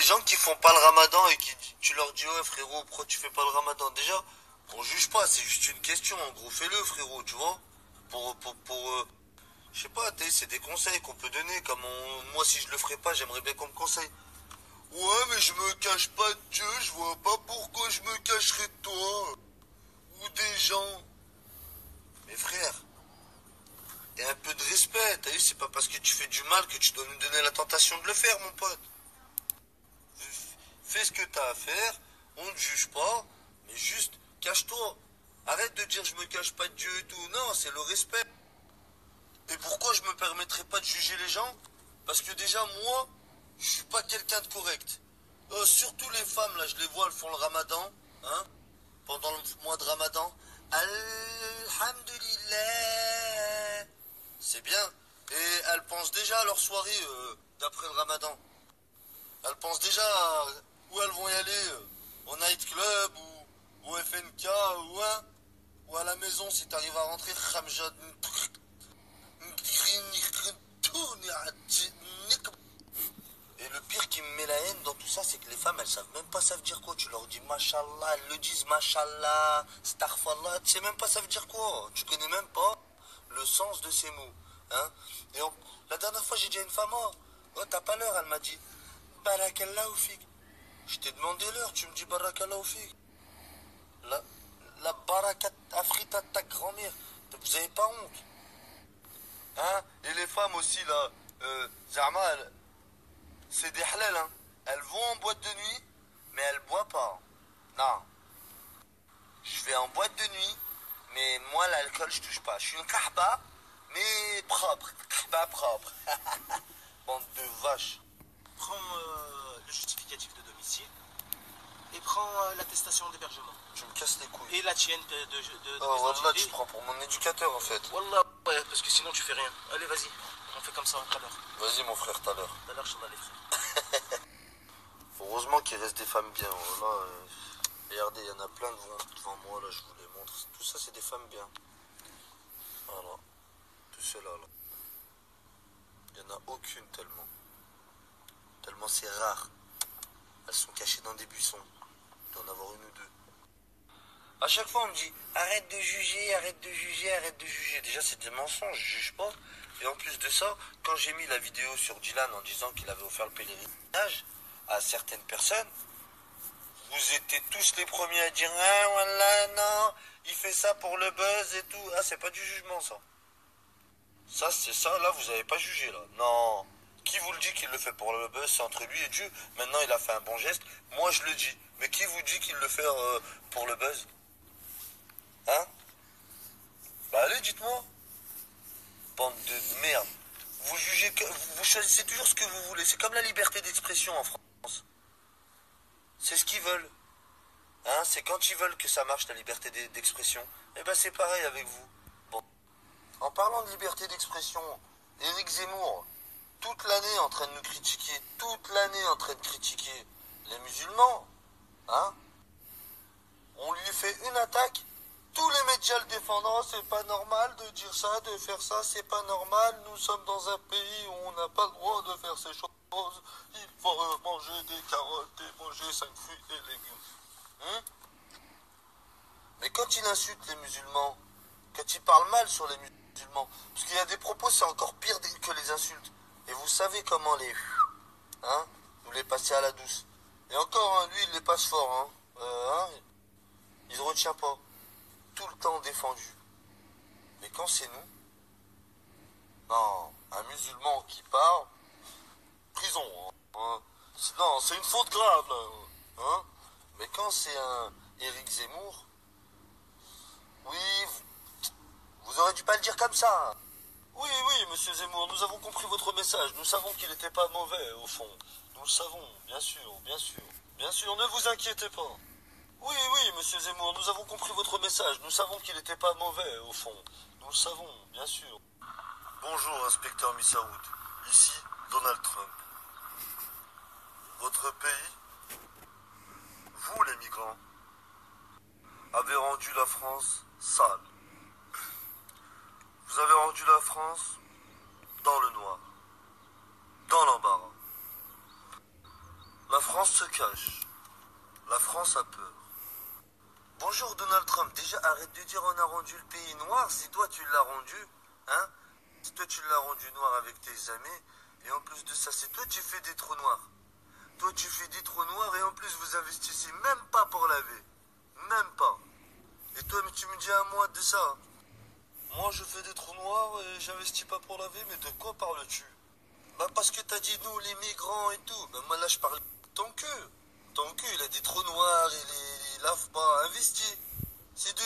gens qui font pas le ramadan et tu leur dis ouais frérot pourquoi tu fais pas le ramadan, déjà on juge pas, c'est juste une question, en gros fais-le frérot, tu vois, pour je sais pas, c'est des conseils qu'on peut donner, comme moi si je le ferais pas j'aimerais bien qu'on me conseille. Ouais mais je me cache pas de Dieu, je vois pas pourquoi je me cacherais de toi ou des gens. Mais frère, et un peu de respect, t'as vu, c'est pas parce que tu fais du mal que tu dois nous donner la tentation de le faire, mon pote. Fais ce que t'as à faire, on ne juge pas, mais juste cache-toi. Arrête de dire je me cache pas de Dieu et tout. Non, c'est le respect. Et pourquoi je me permettrais pas de juger les gens? Parce que déjà, moi, je suis pas quelqu'un de correct. Surtout les femmes, là, je les vois, elles font le ramadan, hein, pendant le mois de ramadan. Alhamdulillah. C'est bien. Et elles pensent déjà à leur soirée d'après le ramadan. Elles pensent déjà à où elles vont y aller, au nightclub ou au FNK ou à la maison si t'arrives à rentrer. Et le pire qui me met la haine dans tout ça, c'est que les femmes, elles savent même pas ça veut dire quoi. Tu leur dis Mashallah, elles le disent Mashallah, Starfallah, tu sais même pas ça veut dire quoi. Tu connais même pas le sens de ces mots. Hein. Et la dernière fois, j'ai dit à une femme, oh t'as pas l'heure, elle m'a dit Barakallahu fik. Je t'ai demandé l'heure, tu me dis Barakallahu fik. La barakat afrita de ta grand-mère. Vous avez pas honte. Hein. Et les femmes aussi, là, Zama, c'est des halal, hein. Elles vont en boîte de nuit, mais elles boivent pas. Non. Je vais en boîte de nuit, mais moi, l'alcool, je touche pas. Je suis une kahba, mais propre. Kahba propre. Bande de vaches. Prends le justificatif de domicile et prends l'attestation d'hébergement. Tu me casses les couilles. Et la tienne de oh, Wallah, tu te prends pour mon éducateur, en fait. Wallah, ouais, parce que sinon tu fais rien. Allez, vas-y, on fait comme ça tout à l'heure. Vas-y, mon frère, tout à l'heure. Tout à l'heure, je t'en allais, frère. Heureusement qu'il reste des femmes bien. Là, regardez, il y en a plein devant moi, là, je vous les montre. Tout ça, c'est des femmes bien. Voilà. Tout cela, là. Il n'y en a aucune tellement. Tellement c'est rare. Elles sont cachées dans des buissons. Il doit en avoir une ou deux. À chaque fois, on me dit arrête de juger, arrête de juger, arrête de juger. Déjà, c'est des mensonges, je juge pas. Et en plus de ça, quand j'ai mis la vidéo sur Dylan en disant qu'il avait offert le pèlerinage à certaines personnes, vous étiez tous les premiers à dire ah voilà, non, il fait ça pour le buzz et tout. Ah, c'est pas du jugement, ça. Ça, c'est ça, là, vous avez pas jugé, là. Non. Qui vous le dit qu'il le fait pour le buzz? C'est entre lui et Dieu. Maintenant, il a fait un bon geste. Moi, je le dis. Mais qui vous dit qu'il le fait pour le buzz? Hein? Bah allez, dites-moi. Bande de merde. Vous jugez que. Vous choisissez toujours ce que vous voulez. C'est comme la liberté d'expression en France. C'est ce qu'ils veulent. Hein? C'est quand ils veulent que ça marche, la liberté d'expression. Et ben c'est pareil avec vous. Bon. En parlant de liberté d'expression, Éric Zemmour, toute l'année en train de nous critiquer, toute l'année en train de critiquer les musulmans, hein? On lui fait une attaque. Tous les médias le défendant, c'est pas normal de dire ça, de faire ça, c'est pas normal. Nous sommes dans un pays où on n'a pas le droit de faire ces choses. Il faut manger des carottes et manger 5 fruits et légumes. Hein? Mais quand il insulte les musulmans, quand il parle mal sur les musulmans, parce qu'il y a des propos, c'est encore pire que les insultes. Et vous savez comment hein, nous les passer à la douce. Et encore, hein, lui, il les passe fort. Hein, il ne retient pas. Tout le temps défendu. Mais quand c'est nous, non, un musulman qui parle, prison. Hein. Non, c'est une faute grave. Là, hein. Mais quand c'est un Éric Zemmour, oui, vous aurez dû pas le dire comme ça. Oui, oui, monsieur Zemmour, nous avons compris votre message. Nous savons qu'il n'était pas mauvais, au fond. Nous le savons, bien sûr, bien sûr. Bien sûr, ne vous inquiétez pas. Oui, oui, monsieur Zemmour, nous avons compris votre message. Nous savons qu'il n'était pas mauvais, au fond. Nous le savons, bien sûr. Bonjour, inspecteur Missaoud. Ici, Donald Trump. Votre pays, vous les migrants, avez rendu la France sale. Vous avez rendu la France dans le noir, dans l'embarras. La France France se cache. La France a peur. Bonjour Donald Trump, déjà arrête de dire on a rendu le pays noir, c'est toi tu l'as rendu, hein? C'est toi tu l'as rendu noir avec tes amis, et en plus de ça, c'est toi tu fais des trous noirs. Toi tu fais des trous noirs et en plus vous investissez même pas pour laver. Même pas. Et toi mais tu me dis à moi de ça. Moi je fais des trous noirs et j'investis pas pour laver, mais de quoi parles-tu? Bah parce que t'as dit nous les migrants et tout. Bah moi là je parle de ton cul. Ton cul il a des trous noirs, il lave pas, investi. C'est de